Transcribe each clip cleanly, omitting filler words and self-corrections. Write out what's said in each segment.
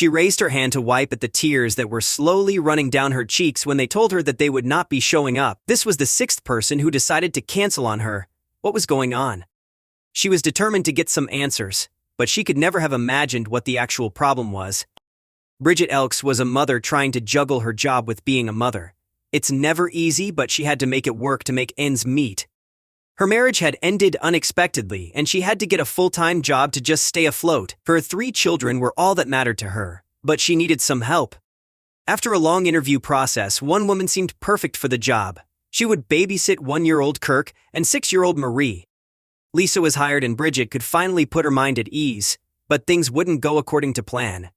She raised her hand to wipe at the tears that were slowly running down her cheeks when they told her that they would not be showing up. This was the sixth person who decided to cancel on her. What was going on? She was determined to get some answers, but she could never have imagined what the actual problem was. Bridget Elks was a mother trying to juggle her job with being a mother. It's never easy, but she had to make it work to make ends meet. Her marriage had ended unexpectedly, and she had to get a full-time job to just stay afloat. Her 3 children were all that mattered to her, but she needed some help. After a long interview process, one woman seemed perfect for the job. She would babysit 1-year-old Kirk and 6-year-old Marie. Lisa was hired and Bridget could finally put her mind at ease, but things wouldn't go according to plan.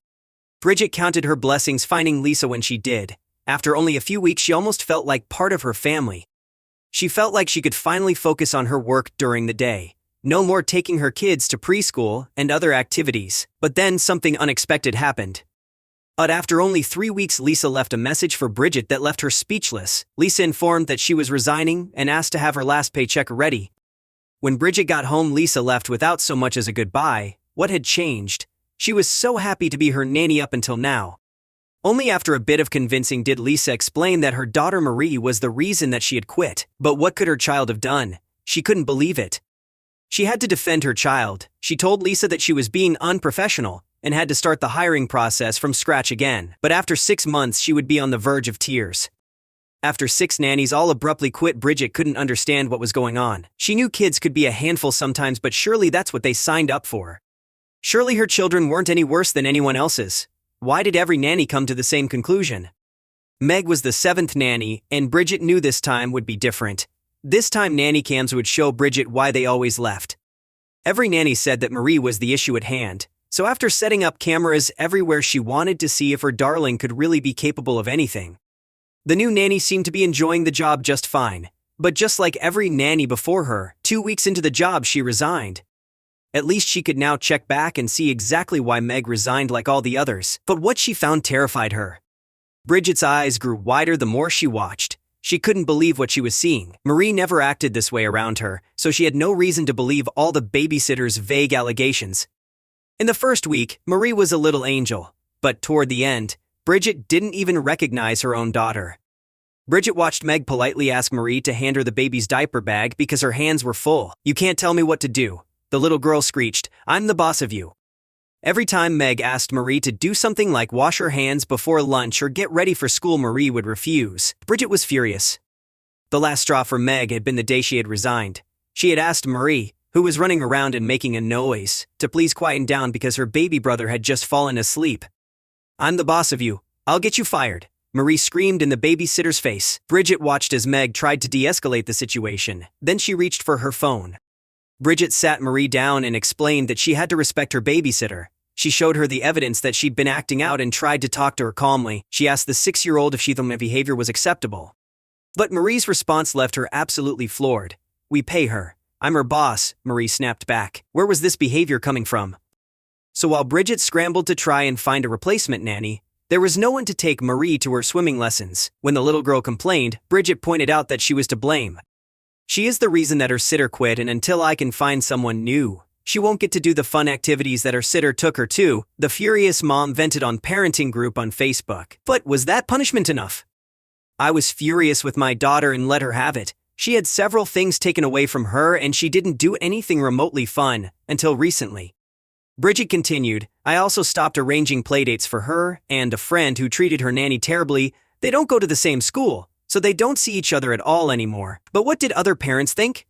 Bridget counted her blessings finding Lisa when she did. After only a few weeks, she almost felt like part of her family. She felt like she could finally focus on her work during the day. No more taking her kids to preschool and other activities. But then something unexpected happened. But after only 3 weeks, Lisa left a message for Bridget that left her speechless. Lisa informed that she was resigning and asked to have her last paycheck ready. When Bridget got home, Lisa left without so much as a goodbye. What had changed? She was so happy to be her nanny up until now. Only after a bit of convincing did Lisa explain that her daughter Marie was the reason that she had quit. But what could her child have done? She couldn't believe it. She had to defend her child. She told Lisa that she was being unprofessional and had to start the hiring process from scratch again. But after 6 months, she would be on the verge of tears. After 6 nannies all abruptly quit, Bridget couldn't understand what was going on. She knew kids could be a handful sometimes, but surely that's what they signed up for. Surely her children weren't any worse than anyone else's. Why did every nanny come to the same conclusion? Meg was the 7th nanny, and Bridget knew this time would be different. This time nanny cams would show Bridget why they always left. Every nanny said that Marie was the issue at hand, so after setting up cameras everywhere, she wanted to see if her darling could really be capable of anything. The new nanny seemed to be enjoying the job just fine, but just like every nanny before her, 2 weeks into the job she resigned. At least she could now check back and see exactly why Meg resigned like all the others. But what she found terrified her. Bridget's eyes grew wider the more she watched. She couldn't believe what she was seeing. Marie never acted this way around her, so she had no reason to believe all the babysitters' vague allegations. In the first week, Marie was a little angel, but toward the end, Bridget didn't even recognize her own daughter. Bridget watched Meg politely ask Marie to hand her the baby's diaper bag because her hands were full. "You can't tell me what to do," the little girl screeched. "I'm the boss of you." Every time Meg asked Marie to do something like wash her hands before lunch or get ready for school, Marie would refuse. Bridget was furious. The last straw for Meg had been the day she had resigned. She had asked Marie, who was running around and making a noise, to please quieten down because her baby brother had just fallen asleep. "I'm the boss of you. I'll get you fired," Marie screamed in the babysitter's face. Bridget watched as Meg tried to de-escalate the situation. Then she reached for her phone. Bridget sat Marie down and explained that she had to respect her babysitter. She showed her the evidence that she'd been acting out and tried to talk to her calmly. She asked the 6-year-old if she thought my behavior was acceptable. But Marie's response left her absolutely floored. "We pay her. I'm her boss," Marie snapped back. Where was this behavior coming from? So while Bridget scrambled to try and find a replacement nanny, there was no one to take Marie to her swimming lessons. When the little girl complained, Bridget pointed out that she was to blame. "She is the reason that her sitter quit, and until I can find someone new, she won't get to do the fun activities that her sitter took her to," the furious mom vented on parenting group on Facebook. But was that punishment enough? "I was furious with my daughter and let her have it. She had several things taken away from her and she didn't do anything remotely fun, until recently." Bridget continued, "I also stopped arranging playdates for her and a friend who treated her nanny terribly. They don't go to the same school, so they don't see each other at all anymore. But what did other parents think?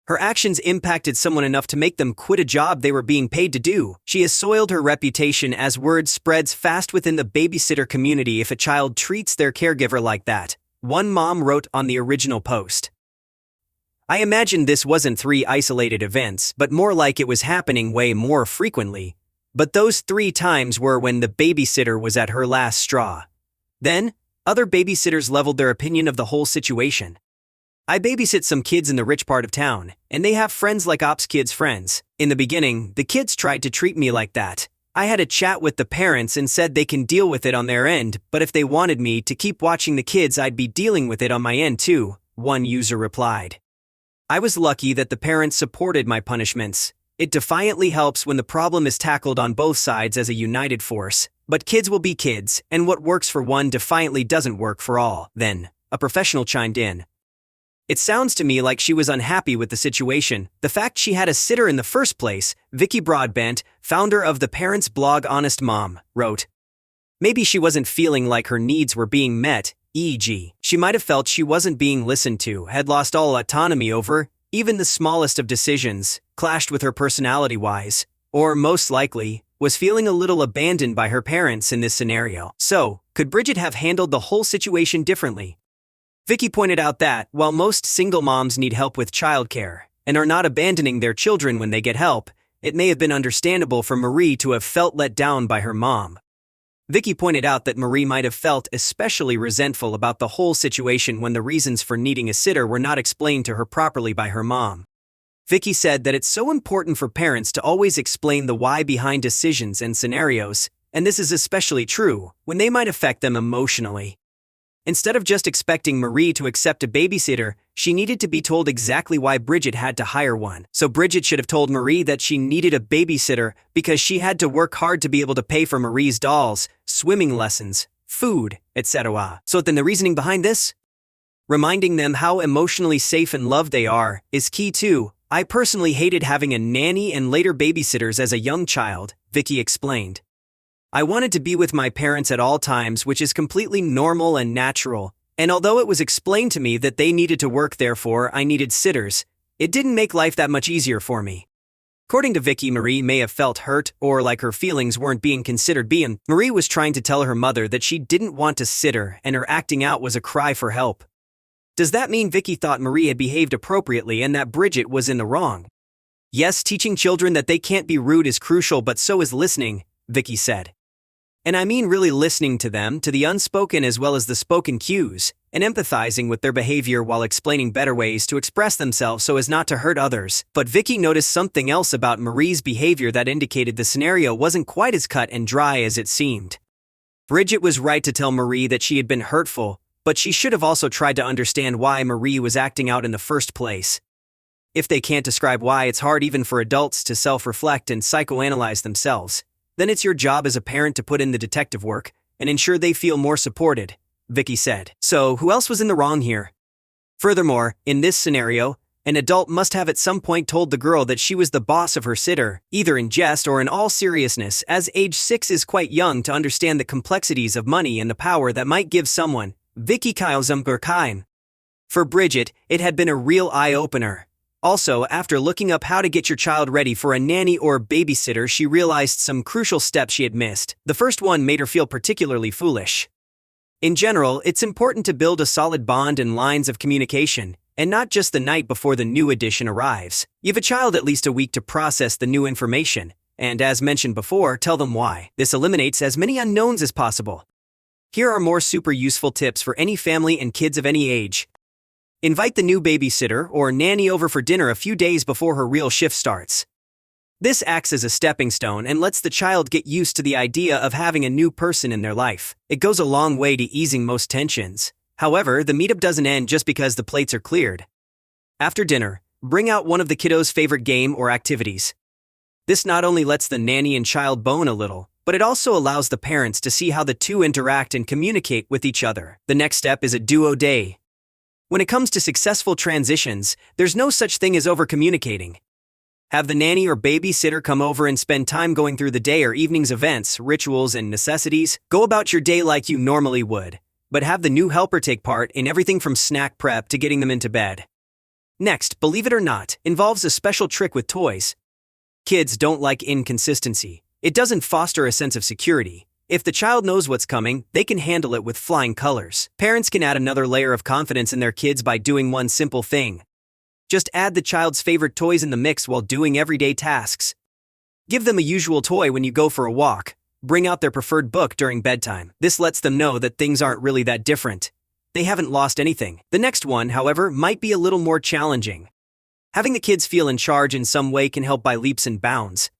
Her actions impacted someone enough to make them quit a job they were being paid to do. She has soiled her reputation as word spreads fast within the babysitter community if a child treats their caregiver like that," one mom wrote on the original post. "I imagine this wasn't 3 isolated events, but more like it was happening way more frequently. But those 3 times were when the babysitter was at her last straw. Then, other babysitters leveled their opinion of the whole situation. I babysit some kids in the rich part of town, and they have friends like Ops kids' friends. In the beginning, the kids tried to treat me like that. I had a chat with the parents and said they can deal with it on their end, but if they wanted me to keep watching the kids, I'd be dealing with it on my end too," one user replied. "I was lucky that the parents supported my punishments. It defiantly helps when the problem is tackled on both sides as a united force. But kids will be kids, and what works for one defiantly doesn't work for all. Then, a professional chimed in. It sounds to me like she was unhappy with the situation. The fact she had a sitter in the first place, Vicky Broadbent, founder of the parents blog Honest Mom, wrote. Maybe she wasn't feeling like her needs were being met, e.g., she might have felt she wasn't being listened to, had lost all autonomy over, even the smallest of decisions, clashed with her personality-wise, or, most likely, was feeling a little abandoned by her parents in this scenario. So, could Bridget have handled the whole situation differently? Vicky pointed out that, while most single moms need help with childcare, and are not abandoning their children when they get help, it may have been understandable for Marie to have felt let down by her mom. Vicky pointed out that Marie might have felt especially resentful about the whole situation when the reasons for needing a sitter were not explained to her properly by her mom. Vicky said that it's so important for parents to always explain the why behind decisions and scenarios, and this is especially true when they might affect them emotionally. Instead of just expecting Marie to accept a babysitter, she needed to be told exactly why Bridget had to hire one. So Bridget should have told Marie that she needed a babysitter because she had to work hard to be able to pay for Marie's dolls, swimming lessons, food, etc. So then the reasoning behind this? Reminding them how emotionally safe and loved they are is key too. I personally hated having a nanny and later babysitters as a young child, Vicky explained. I wanted to be with my parents at all times, which is completely normal and natural, and although it was explained to me that they needed to work, therefore I needed sitters, it didn't make life that much easier for me. According to Vicky, Marie may have felt hurt or like her feelings weren't being considered. Marie was trying to tell her mother that she didn't want a sitter and her acting out was a cry for help. Does that mean Vicky thought Marie had behaved appropriately and that Bridget was in the wrong? Yes, teaching children that they can't be rude is crucial, but so is listening, Vicky said. And I mean really listening to them, to the unspoken as well as the spoken cues, and empathizing with their behavior while explaining better ways to express themselves so as not to hurt others. But Vicky noticed something else about Marie's behavior that indicated the scenario wasn't quite as cut and dry as it seemed. Bridget was right to tell Marie that she had been hurtful, but she should have also tried to understand why Marie was acting out in the first place. If they can't describe why, it's hard even for adults to self-reflect and psychoanalyze themselves. Then it's your job as a parent to put in the detective work and ensure they feel more supported, Vicky said. So, who else was in the wrong here? Furthermore, in this scenario, an adult must have at some point told the girl that she was the boss of her sitter, either in jest or in all seriousness, as age 6 is quite young to understand the complexities of money and the power that might give someone. Vicky Kyle. For Bridget, it had been a real eye-opener. Also, after looking up how to get your child ready for a nanny or babysitter, she realized some crucial steps she had missed. The first one made her feel particularly foolish. In general, it's important to build a solid bond and lines of communication, and not just the night before the new addition arrives. Give a child at least a week to process the new information, and as mentioned before, tell them why. This eliminates as many unknowns as possible. Here are more super useful tips for any family and kids of any age. Invite the new babysitter or nanny over for dinner a few days before her real shift starts. This acts as a stepping stone and lets the child get used to the idea of having a new person in their life. It goes a long way to easing most tensions. However, the meetup doesn't end just because the plates are cleared. After dinner, bring out one of the kiddos' favorite game or activities. This not only lets the nanny and child bond a little, but it also allows the parents to see how the two interact and communicate with each other. The next step is a duo day. When it comes to successful transitions, there's no such thing as over-communicating. Have the nanny or babysitter come over and spend time going through the day or evening's events, rituals, and necessities. Go about your day like you normally would, but have the new helper take part in everything from snack prep to getting them into bed. Next, believe it or not, involves a special trick with toys. Kids don't like inconsistency. It doesn't foster a sense of security. If the child knows what's coming, they can handle it with flying colors. Parents can add another layer of confidence in their kids by doing one simple thing. Just add the child's favorite toys in the mix while doing everyday tasks. Give them a usual toy when you go for a walk. Bring out their preferred book during bedtime. This lets them know that things aren't really that different. They haven't lost anything. The next one, however, might be a little more challenging. Having the kids feel in charge in some way can help by leaps and bounds.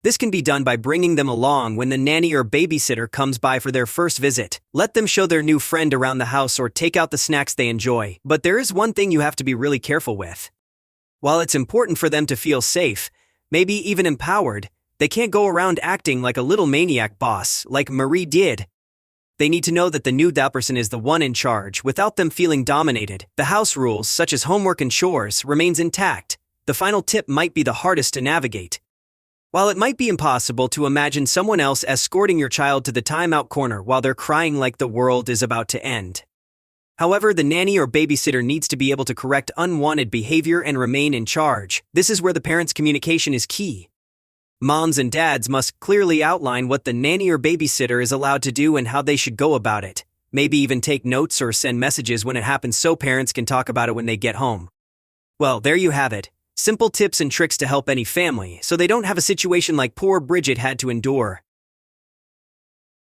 This can be done by bringing them along when the nanny or babysitter comes by for their first visit. Let them show their new friend around the house or take out the snacks they enjoy. But there is one thing you have to be really careful with. While it's important for them to feel safe, maybe even empowered. They can't go around acting like a little maniac boss, like Marie did. They need to know that the new that person is the one in charge without them feeling dominated. The house rules, such as homework and chores, remains intact. The final tip might be the hardest to navigate. While it might be impossible to imagine someone else escorting your child to the timeout corner while they're crying like the world is about to end. However, the nanny or babysitter needs to be able to correct unwanted behavior and remain in charge. This is where the parents' communication is key. Moms and dads must clearly outline what the nanny or babysitter is allowed to do and how they should go about it. Maybe even take notes or send messages when it happens so parents can talk about it when they get home. Well, there you have it. Simple tips and tricks to help any family so they don't have a situation like poor Bridget had to endure.